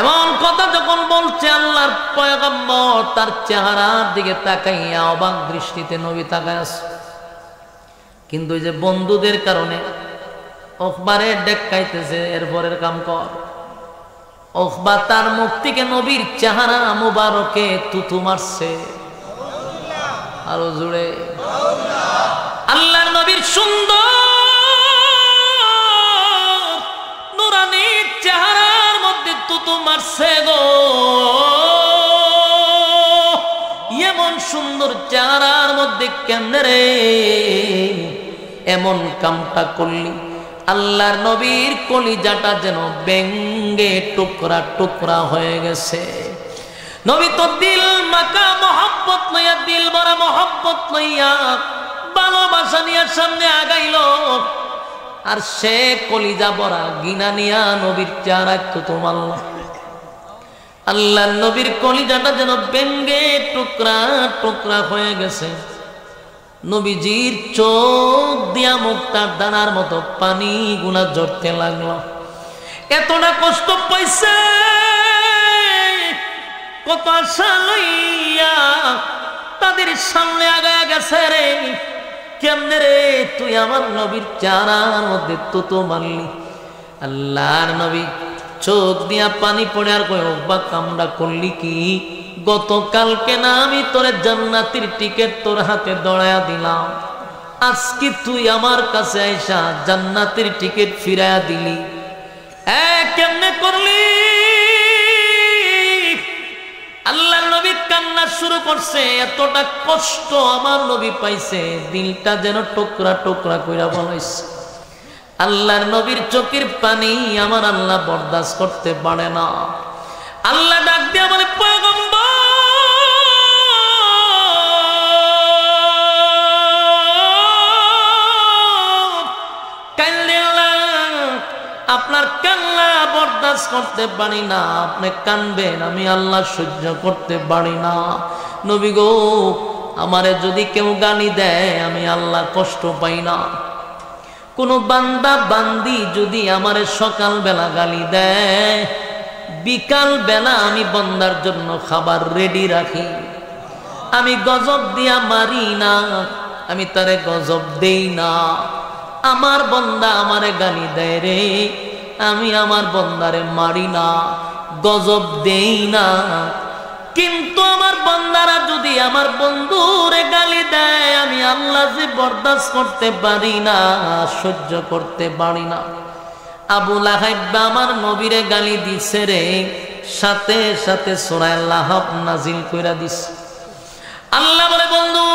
A: এমন কথা যখন বলছে, আল্লাহর পয়গম্বর তার চেহারার দিকে তাকাইয়া অবাক দৃষ্টিতে নবী তাকায় আছে। কিন্তু এই যে বন্ধুদের কারণে উকবারে ডেকাইতেছে, এরপরের কাম কর। উকবা তার মুখ থেকে নবীর চেহারা মুবারকে তুতু মারছে। আরো জুড়ে আল্লাহর নবীর সুন্দর নুরানি চেহারার মধ্যে তুতু মারছে গো। এমন সুন্দর চেহারার মধ্যে কেমনে রে এমন কামটা করলি? আল্লাহর নবীর কলিজাটা যেন ব্যঙ্গে টুকরা টুকরা হয়ে গেছে। নবী তো দিল মাকা মহব্বত লইয়া, দিল ভরা মহব্বত লইয়া, ভালোবাসা নিয়ে সামনে আগাইল। আর সে কলিজা ভরা গিনা নিয়া নবীর চেহারায় তো মারল। আল্লাহর নবীর কলিজাটা যেন ব্যঙ্গে টুকরা টুকরা হয়ে গেছে। নবীজির চোখ দিয়া মুক্তার দানার মতো পানি গুলা ঝরতে লাগলো। এতটা কষ্ট পাইছে, কত আশা লইয়া তাদের সামনে আগায় গেছে রে। কেমনে রে তুই আমার নবীর চেহারার মধ্যে তুতো মারলি? আল্লাহর নবী চোখ দিয়া পানি পড়ে আর কই, উকবা কামড়া করলি কি? গতকালকে না আমি তোরে জান্নাতের টিকিট তোর হাতে দড়ায়া দিলাম, আজকে তুই আমার কাছে আইসা জান্নাতের টিকিট ফিরাইয়া দিলি। কেমনে করলি? আল্লাহর নবী কান্না শুরু করছে। এতটা কষ্ট আমার নবী পাইছে, দিলটা যেন টুকরা টুকরা কইরা বলাইছে। আল্লাহর নবীর চোখের পানি আমার আল্লাহ বরদাস্ত করতে পারে না। আল্লাহ ডাক দিয়া বলে, পয়গম্বর আপনার কান্না বরদাস্ত করতে পারি না, আপনি কানবেন, আমি আল্লাহ সহ্য করতে পারি না। নবী গো, আমারে যদি কেউ গালি দেয় আমি আল্লাহ কষ্ট পাই না। কোন বান্দা বান্দি যদি আমারে সকাল বেলা গালি দেয়, বিকাল বেলা আমি বান্দার জন্য খাবার রেডি রাখি। আমি গজব দিয়া মারি না, আমি তারে গজব দেই না। আমার বান্দা আমারে গালি দেয় রে, আমি আমার বান্দারে মারি না, গজব দেই না। কিন্তু আমার বান্দারা যদি আমার বন্ধুরে গালি দেয়, আমি আল্লাহ যে বরদাস্ত করতে পারি না, সহ্য করতে পারি না। আবু লাহাব আমার নবীরে গালি দিছে রে, সাথে সাথে সূরা লাহাব নাজিল কইরা দিছে। আল্লাহ বলে, বন্ধু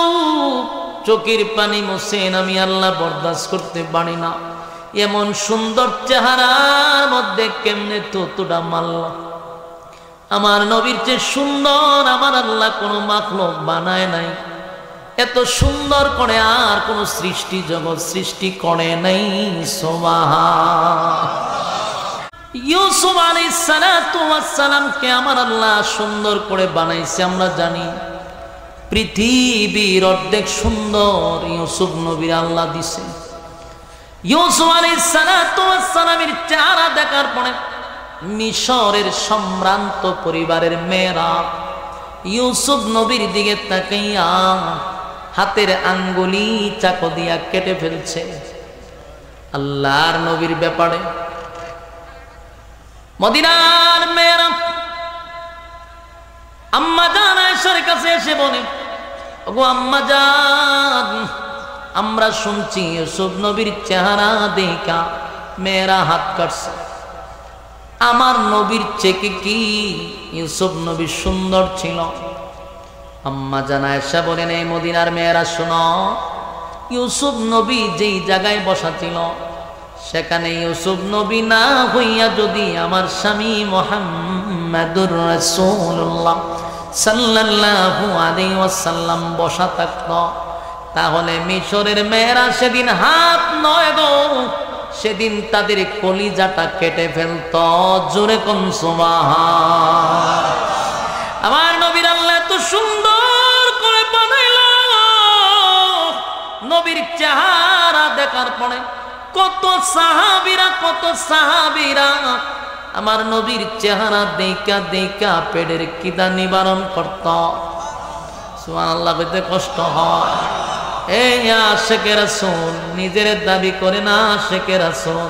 A: চোখের পানি মোছেন, আমি আল্লাহ বরদাস্ত করতে পারি না। এমন সুন্দর চেহারার মধ্যে কেমনে তোটা মারল? আমার নবীর চেয়ে সুন্দর আমার আল্লাহ কোনো মাখলুক বানায় নাই। এত সুন্দর করে আর কোন সৃষ্টি জগৎ সৃষ্টি করে নাই। সুবহান। ইউসুফ আলাইহিস সালাতু ওয়াস সালামকে আমার আল্লাহ সুন্দর করে বানাইছে। আমরা জানি পৃথিবীর অর্ধেক সুন্দর ইউসুফ নবীর আল্লাহ দিছে। ইউসুফ আলাইহিস সালাতু ওয়াস সালামের চেহারা দেখার পরে মিশরের সম্ভ্রান্ত পরিবারের মেয়েরা ইউসুফ নবীর দিকে তাকাইয়া হাতের আঙ্গুলি চাকু দিয়া কেটে ফেলছে। আল্লাহর নবীর ব্যাপারে মদিনার মেয়েরা আম্মা জান আয়েশার কাছে এসে বলে, ওগো আম্মা জান, আমরা শুনছি ইউসুফ নবীর চেহারা দেখা মেয়েরা হাত কাটছে। আমার নবীর চেয়ে কি ইউসুফ নবী সুন্দর ছিল? আম্মা জান আয়েশা বলেন, এই মদিনার মেয়েরা শোনো, ইউসুফ নবী যেই জায়গায় বসা ছিল সেখানে ইউসুফ নবী না হইয়া যদি আমার স্বামী মুহাম্মাদুর রাসূলুল্লাহ সাল্লাল্লাহু আলাইহি ওয়াসাল্লাম বসা থাকতো, তাহলে মিশরের মেয়েরা সেদিন হাত নয় গো, সেদিন তাদের কলিজাটা কেটে ফেলত। জোরে কোন সুবহান। আমার নবীর আল্লাহ এত সুন্দর করে বানাইল, নবীর চেহারা দেখার পরে কত সাহাবীরা আমার নবীর চেহারা দেখা দেখা পেটের কিদা নিবারণ করত। সুবহানাল্লাহ বলতে কষ্ট হয়। এই আশিকে রাসূল নিজের দাবি করে না, আশিকে রাসূল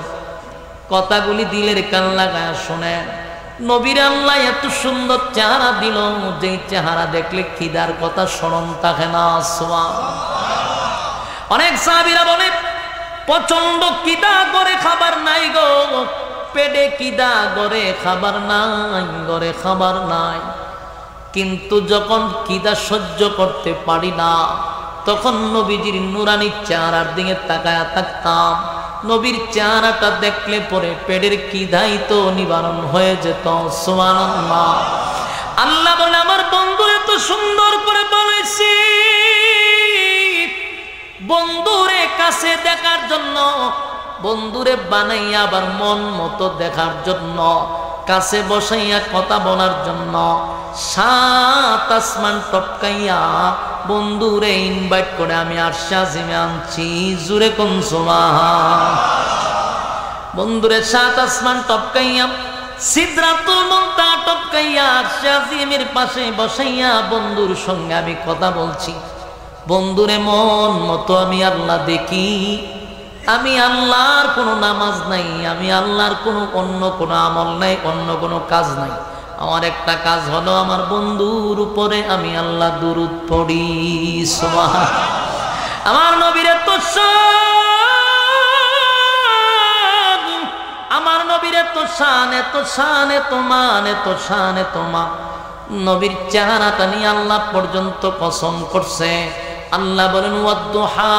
A: কথাগুলি দিলের কান লাগায় শুনে। নবীর আল্লাহ এত সুন্দর চেহারা দিল, যে চেহারা দেখলে খিদার কথা স্মরণ থাকে না। অনেক সাহাবীরা বলে প্রচন্ড কিদা করে খাবার নাই গো, পেটে কিদা করে খাবার নাই, ঘরে খাবার নাই। কিন্তু যখন কিদা সহ্য করতে পারি না, তখন নবীজির নুরানি চেহারার দিকে তাকায়া থাকতাম। নবীর চেহারাটা দেখলে পরে পেটের কিদাই তো নিবারণ হয়ে যেত। সুবহানাল্লাহ। আল্লাহ বলে আমার বন্ধু এত সুন্দর করে বলেছি, বন্ধুরে কাছে দেখার জন্য, বন্ধুরে বানাইয়া আবার মন মতো দেখার জন্য, কাছে বসাইয়া কথা বলার জন্য 7 আসমান টপকাইয়া বন্ধুরে ইনভাইট করে আমি আরশে আজিমে আনছি। জুরে কোন সুবহান। বন্ধুরে 7 আসমান টপকাইয়া সিদরাতুল মুনতাহা টপকাইয়া আরশে আজিমের পাশে বসাইয়া বন্ধুর সঙ্গে আমি কথা বলছি। বন্ধুরে মন মতো আমি আল্লাহ দেখি। আমি আল্লাহর কোনো নামাজ নাই, আমি আল্লাহর কোনো অন্য কোনো আমল নাই, অন্য কোনো কাজ নাই। আমার একটা কাজ হলো আমার বন্ধুর উপরে আমি আল্লাহ দুরূদ পড়ি। সুবহান। আমার নবীর এত শান, আমার নবীর এত শান, এত শান, এত মান, এত শান, এত মান। নবীর চেহারাটা নিয়ে আল্লাহ পর্যন্ত কসম করছে। আল্লাহ বলেন ওয়াদ-দুহা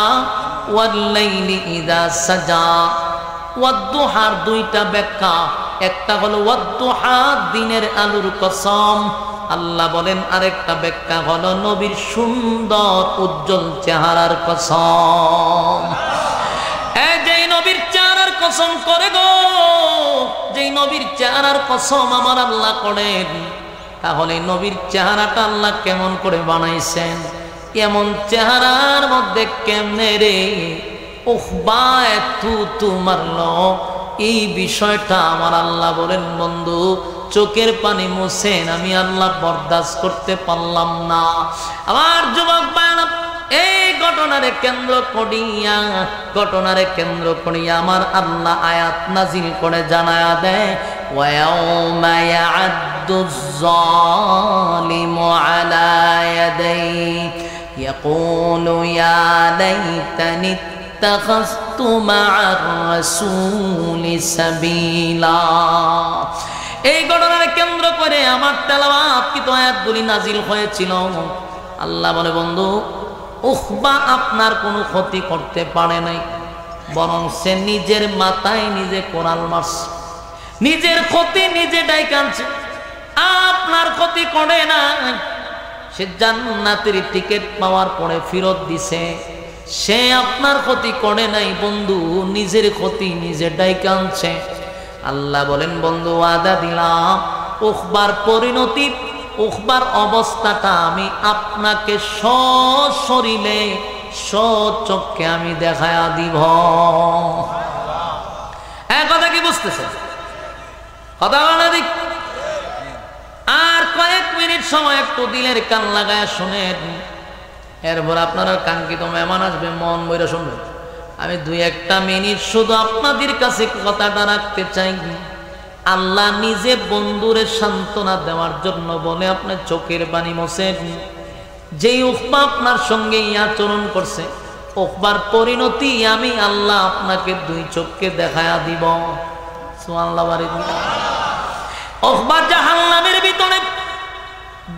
A: ওয়াল-লাইলি ইযা সাজা। ওয়াদ-দুহার দুইটা ব্যাখ্যা, একটা হলো ওয়াদ-দুহা দিনের আলোর কসম, আল্লাহ বলেন আরেকটা ব্যাখ্যা হলো নবীর সুন্দর উজ্জ্বল চেহারার কসম। এই যেই নবীর চেহারার কসম করে গো, যেই নবীর চেহারার কসম আমার আল্লাহ করেন, তাহলে নবীর চেহারাটা আল্লাহ কেমন করে বানাইছেন, এমন চেহারার মধ্যে কেমনে রে উখবা তু মারলো, এই বিষয়টা আমার আল্লাহ বলেন বন্ধু চোখের পানি মুছেন, আমি আল্লাহ বরদাস্ত করতে পারলাম না। আমার যুবক ভাইরা, এই ঘটনারে কেন্দ্র করিয়া আমার আল্লাহ আয়াত নাজিল করে জানায়া দেয় ওয়ায়াউমা ইয়া'আদ্দুজ যালিমু আলা ইয়াদাইহি ইয়াকুলু ইয়া লাইতানি ইত্তাখাযতু মা'আর রাসূলি সাবিলা। এই ঘটনাকে কেন্দ্র করে আমার তেলাওয়াতকৃত আয়াতগুলি নাজিল হয়েছিল। আল্লাহ বলে বন্ধু উখবা আপনার কোনো ক্ষতি করতে পারে নাই, বরং সে নিজের মাথায় নিজে কোরাল মারছে, নিজের ক্ষতি নিজে ডাইকা আনছে, আপনার ক্ষতি করে নাই। সে জান্নাতের টিকিট পাওয়ার পরে ফেরত দিছে, সে আপনার ক্ষতি করে নাই বন্ধু, নিজের ক্ষতি নিজে ডাইকা আনছে। আল্লাহ বলেন বন্ধু ওয়াদা দিলাম উখবার পরিণতি, উখবার অবস্থাটা আমি আপনাকে সশরীরে সচক্ষে আমি দেখায়া দিব। কথা কি বুঝতেছেন? কথা বলা দিক। আর কয়েক মিনিট সময় একটু দিলের কান লাগায় শুনেন, এরপর আপনারা কাঙ্ক্ষিত মেহমান আসবে, মন বইরা শুনবেন। আমি 2-1 মিনিট শুধু আপনাদের কাছে কথাটা রাখতে চাই। আল্লাহ নিজে বন্ধুরে সান্ত্বনা দেওয়ার জন্য বলে আপনার চোখের পানি মোছেন। যেই উখবা আপনার সঙ্গে আচরণ করছে, উখবার পরিণতি আমি আল্লাহ আপনাকে 2 চোখকে দেখায়া দিব। সুবহানাল্লাহ। উখবা জাহান্নামের ভিতরে,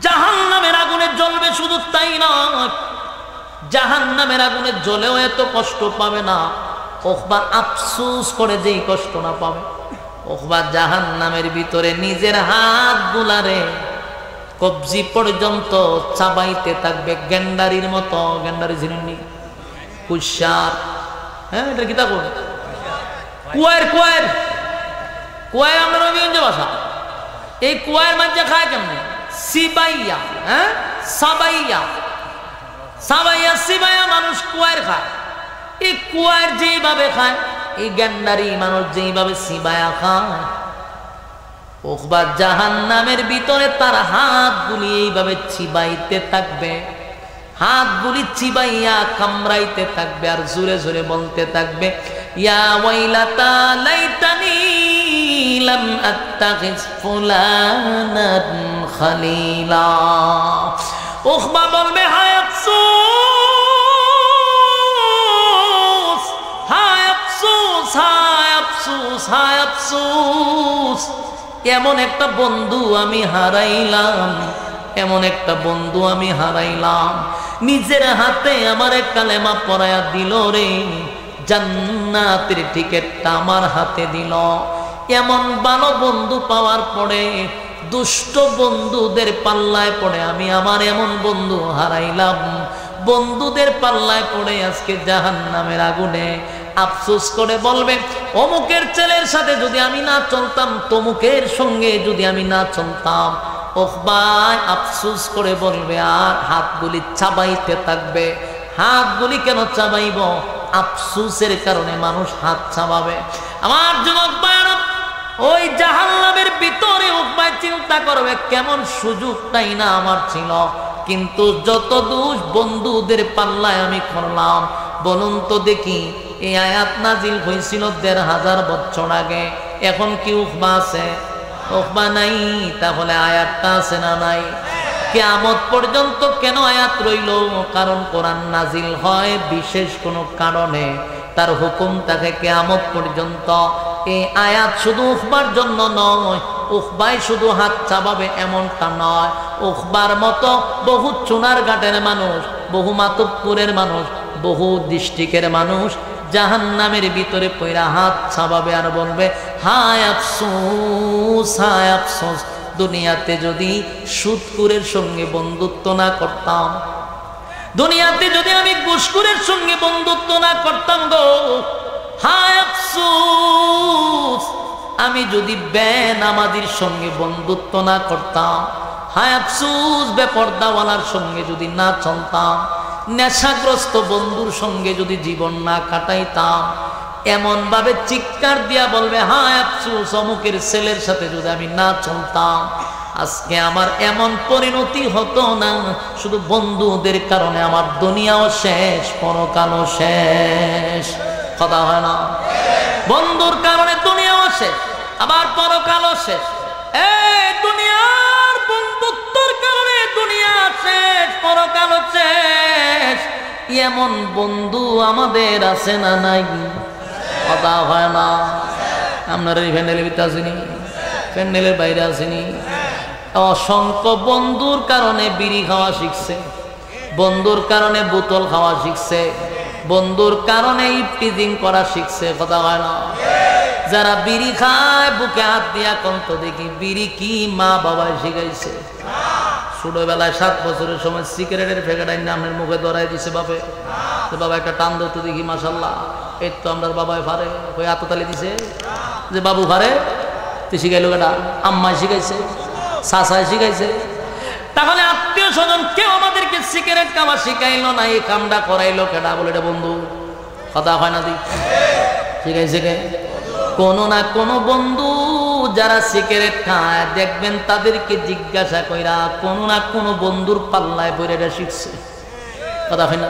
A: জাহান্নামের আগুনে জ্বলবে, শুধু তাই নয়, জাহান্নামের আগুনে জ্বলেও এত কষ্ট পাবে না। উখবা আফসোস করে যেই কষ্ট না পাবে, উখবা জাহান্নামের ভিতরে নিজের হাত গুলারে কবজি পর্যন্ত চাবাইতে থাকবে, গেন্ডারির মতো। গেন্ডারি চিনেননি? কুশার, হ্যাঁ এটা কিতা কোন কুয়ার কুয়ার কুয়ার আমরা রবিগঞ্জ ভাষা। এই কুয়ার মাঝে খায় কেমনে? সিবাইয়া, হ্যাঁ সাবাইয়া, সাবাইয়া সিবাইয়া মানুষ কুয়ার খায়। এই কুয়ার যেভাবে খায়, এই গেন্ডারি মানুষ যেভাবে সিবাইয়া খায়, ওখবা জাহান্নামের ভিতরে তার হাতগুলি এইভাবে চিবাইতে থাকবে, হাতগুলি চিবাইয়া কামড়াইতে থাকবে আর জোরে জোরে বলতে থাকবে, ইয়া ওয়াইলাতা লাইতানি লাম আত্তাখিজ ফুলানান খালিলা। ওখবা বলবে হায় আফসোস, হায় আফসোস, হায় আফসোস, হায় আফসোস, এমন একটা বন্ধু আমি হারাইলাম, এমন একটা বন্ধু আমি হারাইলাম। নিজের হাতে আমার কালেমা পড়ায়া দিল রে, জান্নাতের টিকেটটা আমার হাতে দিল। এমন ভালো বন্ধু পাওয়ার পরে দুষ্ট বন্ধুদের পাল্লায় পড়ে আমি আমার এমন বন্ধু হারাইলাম। বন্ধুদের পাল্লায় পড়ে আজকে জাহান্নামের আগুনে আফসোস করে বলবে, অমুকের ছেলের সাথে যদি আমি না চলতাম, তমুকের সঙ্গে যদি আমি না চলতাম। ওখবাই আফসোস করে বলবে আর হাতগুলি চাবাইতে থাকবে। হাতগুলি কেন চাবাইব? আফসোসের কারণে মানুষ হাত চাবাবে। আমার যুবক ভাইরা, ওই জাহান্নামের ভিতরে ওখবাই চিন্তা করবে কেমন সুযোগটাই না আমার ছিল, কিন্তু যত দোষ বন্ধুদের পাল্লায় আমি করলাম। বলুন তো দেখি, এই আয়াত নাজিল হয়েছিল ১৫০০ বছর আগে, এখন কি উখবা আছে? উখবা নাই। তাহলে আয়াতটা আছে না নাই? কিয়ামত পর্যন্ত কেন আয়াত রইল? কারণ কোরআন নাজিল হয় বিশেষ কোনো কারণে, তার হুকুম থাকে কিয়ামত পর্যন্ত। এই আয়াত শুধু উখবার জন্য নয়, উখবাই শুধু হাত চাবাবে এমনটা নয়। উখবার মতো বহু চুনার ঘাটের মানুষ, বহু মাতবপুরের মানুষ, বহু ডিস্ট্রিক্টের মানুষ জাহান্নামের ভিতরে পয়রা হাত ছাবাবে আর বলবে হায় আফসোস, হায় আফসোস, দুনিয়াতে যদি সুদখোরের সঙ্গে বন্ধুত্ব না করতাম, দুনিয়াতে যদি আমি ঘুষখোরের সঙ্গে বন্ধুত্ব না করতাম গো, হায় আফসোস, আমি যদি বেনামাজির সঙ্গে বন্ধুত্ব না করতাম, হায় আফসোস, বেপরদাওয়ালার সঙ্গে যদি না চলতাম, নেশাগ্রস্ত বন্ধুর সঙ্গে যদি জীবন না কাটাইতাম, এমন ভাবে চিৎকার দিয়া বলবে হায় আফসোস, অমুকের ছেলের সাথে যদি আমি না চলতাম, আজকে আমার এমন পরিণতি হতো না। শুধু বন্ধুদের কারণে আমার দুনিয়াও শেষ, পরকালও শেষ। কথা হয় না? বন্ধুর কারণে দুনিয়াও শেষ, আবার পরকালও শেষ। এই দুনিয়ার বন্ধুত্বের কারণে দুনিয়া শেষ, পরকালও শেষ। এমন বন্ধু আমাদের আছে না নাই? কথা হয় না? আপনারা এই প্যান্ডেলের ভিতরে আসেনি, প্যান্ডেলের বাইরে আসেনি। অসংখ্য বন্ধুর কারণে বিড়ি খাওয়া শিখছে, বন্ধুর কারণে বোতল খাওয়া শিখছে, বন্ধুর কারণে ইফটিজিং করা শিখছে। কথা হয় না? যারা বিড়ি খায় বুকে হাত দিয়া কন্ত দেখি, বিড়ি কি মা বাবায় শিখাইছে? ছোটবেলায় 7 বছরের সময় সিগারেটের প্যাকেট আইন নামের মুখে ধরাই দিছে বাপে, বাবা একটা টান ধরতে দেখি, মাশাল্লাহ এই তো আমরা বাবায় ফারে ওই আততালি দিছে যে বাবু ফারে, তুই শিখাইলো কেটা? আম্মায় শিখাইছে, চাচায় শিখাইছে। তাহলে আত্মীয় স্বজন কেউ আমাদেরকে সিগারেট খাওয়া শিখাইলো না, এই কামটা করাইলো কেটা? বলে এটা বন্ধু। কথা হয় না? দিই শিখাইছে কে? কোনো না কোনো বন্ধু যারা সিগারেট খায় দেখবেন তাদেরকে জিজ্ঞাসা কইরা কোনো না কোনো বন্ধুর পাল্লায় পড়ে এটা শিখছে। কথা হয় না?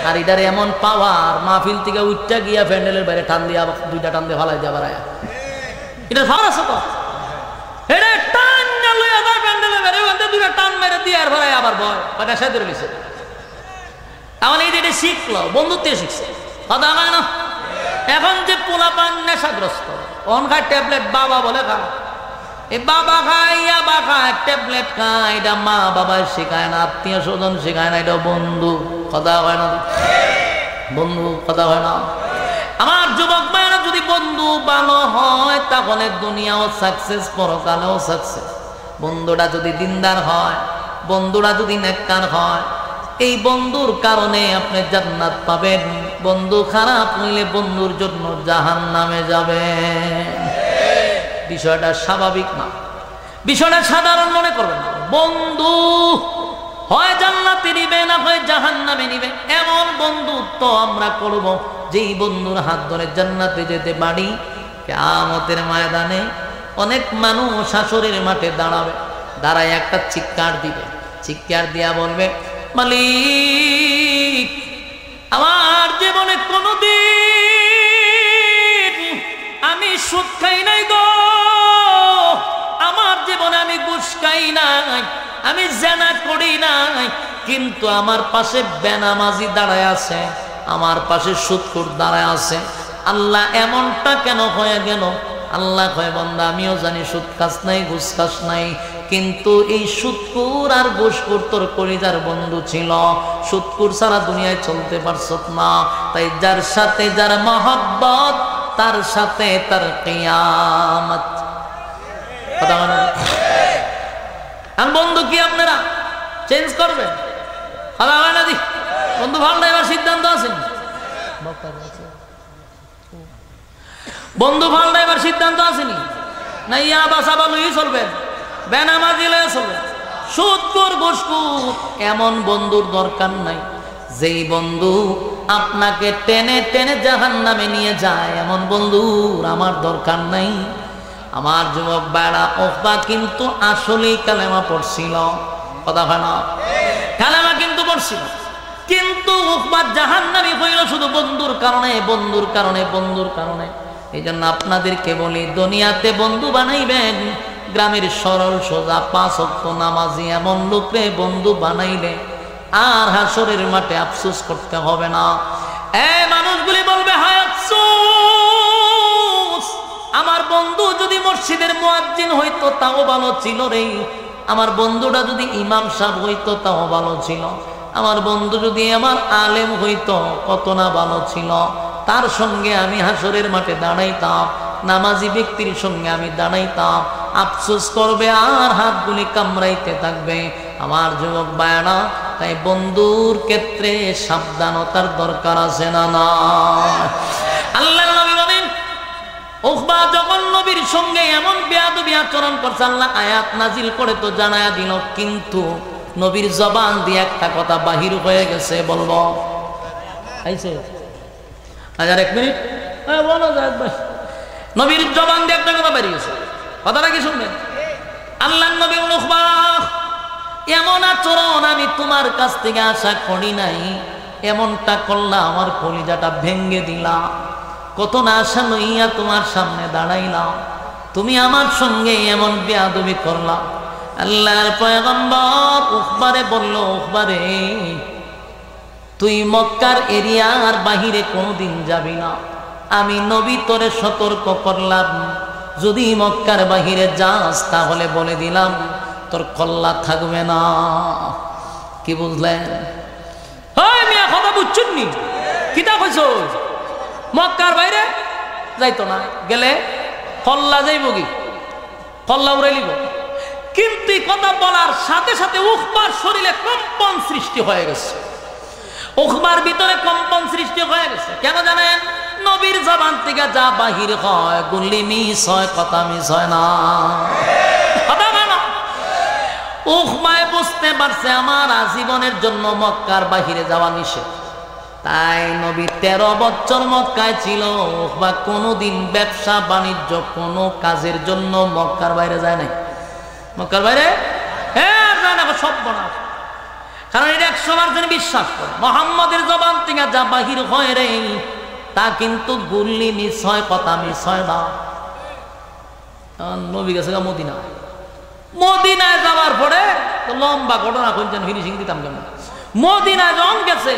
A: আর এটার এমন পাওয়ার, মাহফিল থেকে উঠটা গিয়া প্যান্ডেলের বাইরে টান দিয়া 2টা টান দিয়ে ফালাই দিয়া বাড়ায়, এটা ভালো আছে তো? এটা টান না লইয়া যায় প্যান্ডেলের বাইরে, ওখান থেকে 2টা টান মেরে দিয়ে আর ভাড়ায় আবার ভয় ওটা সাথে রয়েছে। তাহলে এটা শিখলো, বন্ধুত্ব শিখছে। কথা হয় না? এখন যে পোলাপান নেশাগ্রস্ত, অন খায় ট্যাবলেট, বাবা বলে খা, এই বাবা খায়, ইয়াবা খায়, ট্যাবলেট খায়, এটা মা বাবায় শেখায় না, আত্মীয় স্বজন শেখায় না, এটা বন্ধু। কথা হয় না? বন্ধু। কথা হয় না? আমার যুবক ভাইরা, যদি বন্ধু ভালো হয় তাহলে দুনিয়াও সাকসেস, পরকালেও সাকসেস। বন্ধুরা যদি দিনদার হয়, বন্ধুরা যদি নেককার হয়, এই বন্ধুর কারণে আপনি জান্নাত পাবেন, বন্ধু খারাপ হইলে বন্ধুর জন্য জাহান্নামে যাবে। বিষয়টা স্বাভাবিক না, বিষয়টা সাধারণ মনে করবেন না। বন্ধু হয় জান্নাতে নিবে, না হয় জাহান্নামে নিবে। এমন বন্ধুত্ব আমরা করব যেই বন্ধুর হাত ধরে জান্নাতে যেতে পারি। কিয়ামতের ময়দানে অনেক মানুষ হাসরের মাঠে দাঁড়াবে, দাঁড়ায় একটা চিৎকার দিবে, চিৎকার দিয়া বলবে, মালিক, আমার জীবনে কোনদিন আমি সুদ খাই নাই গো, আমার জীবনে আমি ঘুষ খাই নাই, আমি জেনা করি নাই, কিন্তু আমার পাশে বেনামাজি দাঁড়ায় আছে, আমার পাশে সুদখোর দাঁড়ায় আছে। আল্লাহ এমনটা কেন হয়ে গেল? আল্লাহ কয়, বান্দা আমিও জানি সুদ খাস নাই, ঘুষ খাস নাই, কিন্তু এই সুদখোর আর ঘুষখোর তোর কলিজার বন্ধু ছিল। সুদখোর ছাড়া দুনিয়ায় চলতে পারছত না, তাই যার সাথে যার মহব্বত তার সাথে তার কিয়ামত। কথা বলেন। আর বন্ধু কি আপনারা চেঞ্জ করবেন? বন্ধু ভালো এবার সিদ্ধান্ত আছেন, বন্ধু ভালো এবার সিদ্ধান্ত আসেনি না? ইয়া বাসা ভালোই চলবেন, বেনামাজি লয়ে চলবেন, সুদখোর ঘুষখোর এমন বন্ধুর দরকার নাই। যেই বন্ধু আপনাকে টেনে টেনে জাহান্নামে নিয়ে যায়, এমন বন্ধুর আমার দরকার নাই। আমার যুবক ভাইরা, উকবা কিন্তু আসলেই কালেমা পড়ছিল। কথা হয় না? কালেমা কিন্তু পড়ছিল, কিন্তু উকবা জাহান্নামী হইল শুধু বন্ধুর কারণে, বন্ধুর কারণে, বন্ধুর কারণে। এই জন্য আপনাদেরকে বলি, দুনিয়াতে বন্ধু বানাইবেন গ্রামের সরল সোজা 5 ওয়াক্ত নামাজি এমন লোকরে বন্ধু বানাইলে আর হাসরের মাঠে আফসোস করতে হবে না। এই মানুষগুলি বলবে, হায় আফসোস, আমার বন্ধু যদি মসজিদের মুয়াজ্জিন হইতো তাও ভালো ছিল রে, আমার বন্ধুটা যদি ইমাম সাহেব হইতো তাও ভালো ছিল, আমার বন্ধু যদি আমার আলেম হইতো কত না ভালো ছিল, তার সঙ্গে আমি হাসরের মাঠে দাঁড়াইতাম, নামাজি ব্যক্তির সঙ্গে আমি দাঁড়াইতাম। আফসোস করবে আর হাতগুলি কামড়াইতে থাকবে। আমার যুবক ভাইরা, তাই বন্ধুর ক্ষেত্রে সাবধানতার দরকার আছে না? না, আল্লাহর নবী বলেন, উকবা যখন নবীর সঙ্গে এমন বেয়াদবি আচরণ করছে, আল্লাহ আয়াত নাজিল করে তো জানায়া দিল, কিন্তু নবীর জবান দিয়ে একটা কথা বাহির হয়ে গেছে, বলবো আইছে হাজার 1 মিনিট বলো যায় ভাই। নবীর জবান দিয়ে একটা কথা বেরিয়ে গেছে, কথাটা কি শুনবেন? আল্লাহর নবী উকবা, এমন আচরণ আমি তোমার কাছ থেকে আশা করি নাই, এমনটা করলা আমার কলিজাটা ভেঙ্গে দিলা, কত না আশা লইয়া তোমার সামনে দাঁড়াইলাম, তুমি আমার সঙ্গে এমন বেয়াদবি করলা। আল্লাহর পয়গম্বর উকবারে বলল, উকবারে তুই মক্কার এরিয়ার বাহিরে কোনোদিন যাবি না, আমি নবী তোরে সতর্ক করলাম, যদি মক্কার বাহিরে যাস তাহলে বলে দিলাম তোর কল্লা থাকবে না। কি বুঝলেন? হয় মিয়া, কথা বুঝছেন নি? কিতা কইছ? মক্কার বাইরে যাইতো না, গেলে কল্লা যাইব, কি কল্লা উড়াই লিব। কিন্তু কথা বলার সাথে সাথে উকবার শরীরে কম্পন সৃষ্টি হয়ে গেছে, উকবার ভিতরে কম্পন সৃষ্টি হয়ে গেছে। কেন জানেন? নবীর জবান থেকে যা বাহির হয়, গুলি মিস হয়, কথা মিস হয় না। উকবায় বুঝতে পারছে আমার আজীবনের জন্য মক্কার বাহিরে যাওয়া নিষেধ, তাই নবী 13 বছর মক্কায় ছিল। উকবা কোনোদিন ব্যবসা বাণিজ্য কোনো কাজের জন্য মক্কার বাইরে যায় নাই। মক্কার বাইরে যায় না, সব বনাস। কারণ এটা 100% বিশ্বাস করে মুহাম্মাদের জবান থেকে যা বাহির হয় রে, তা কিন্তু গুল্লি মিস হয়, কথা মিস হয় না। নবী গেছে মদিনা, মদিনায় যাওয়ার পরে তো লম্বা ঘটনা শুনছেন, ফিনিশিং দিতাম কেমন। মদিনায় যখন গেছে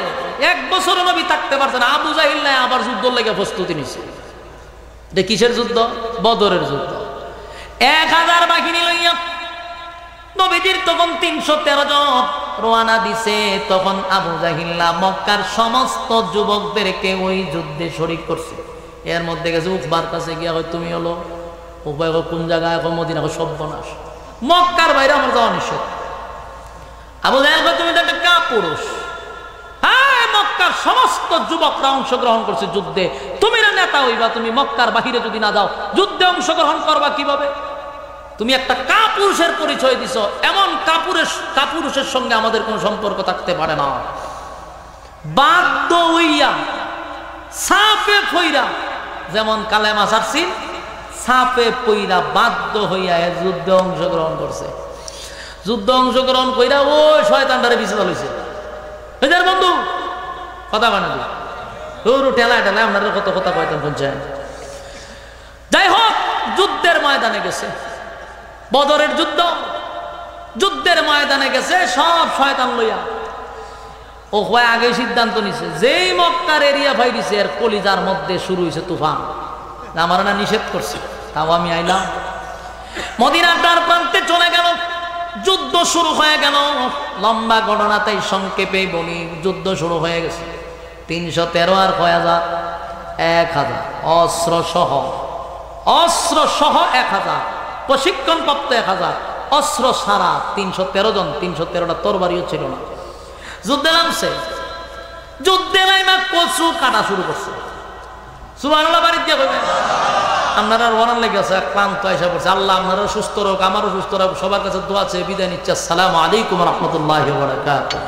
A: 1 বছর নবী থাকতে পারছে না, আবু জাহিল নাই আবার যুদ্ধ লেগে প্রস্তুতি নিছে। এটা কিসের যুদ্ধ? বদরের যুদ্ধ। 1000 বাহিনী লইয়া নবীজির তখন 313 জন রওনা দিছে। তখন আবু জাহিল্লা মক্কার সমস্ত যুবকদেরকে ওই যুদ্ধে শরীক করছে। এর মধ্যে গেছে উকবার কাছে গিয়া, হয় তুমি হলো উকবা, কোন জায়গায়? মদিনা। সর্বনাশ, মক্কার বাইরে আমার যাওয়া নিষেধ। আবু জাহেল, তুমি তো একটা কাপুরুষ, হ্যাঁ মক্কার সমস্ত যুবকরা অংশগ্রহণ করছে যুদ্ধে, তুমি না নেতা হইবা, তুমি মক্কার বাহিরে যদি না যাও যুদ্ধে অংশগ্রহণ করবা কিভাবে? তুমি একটা কাপুরুষের পরিচয় দিছ, এমন কাপুরুষের সঙ্গে আমাদের কোনো সম্পর্ক থাকতে পারে না। বাধ্য হইয়া সাপে পইরা, যেমন কালেমা ছাড়ছি, সাপে পইরা বাধ্য হইয়া যুদ্ধে অংশগ্রহণ করছে। যুদ্ধ অংশগ্রহণ কইরা ওই শয়তানটারে পিছে চলেছে, এদের বন্ধু কথা বানাবি ঠেলায় ঠেলায় আপনারা কত কথা কয়তেন পঞ্চায়েত। যাই হোক, যুদ্ধের ময়দানে গেছে, বদরের যুদ্ধ, যুদ্ধের ময়দানে গেছে সব শয়তান লইয়া। ও হয় আগে সিদ্ধান্ত নিছে, যেই মক্কার এরিয়া ভাই দিছে এর কলিজার মধ্যে শুরু হয়েছে তুফান। আমার না নিষেধ করছে, তাও আমি আইলাম। মদিনার দ্বার প্রান্তে চলে গেল, যুদ্ধ শুরু হয়ে গেল। লম্বা ঘটনা, তাই সংক্ষেপে বলি, যুদ্ধ শুরু হয়ে গেছে। 313 আর 1000 অস্ত্র সহ 1000, প্রশিক্ষণপ্রাপ্ত 1000, অস্ত্র সারা 313 জন, 313টা তরবারিও ছিল না। যুদ্ধে নামছে, যুদ্ধে নাইমা কচু কাটা শুরু করছে। সুবহানাল্লাহ বাড়িতে দিয়ে কইবেন আপনারা ওয়ানার লেগে আছে, ক্লান্ত এসে পড়ছে। আল্লাহ আপনারা সুস্থ হোক, আমারও সুস্থ হোক, সবার কাছে দোয়া চেয়ে বিদায় নিচ্ছে। আসসালামু আলাইকুম ওয়া রাহমাতুল্লাহি ওয়া বারাকাতুহু।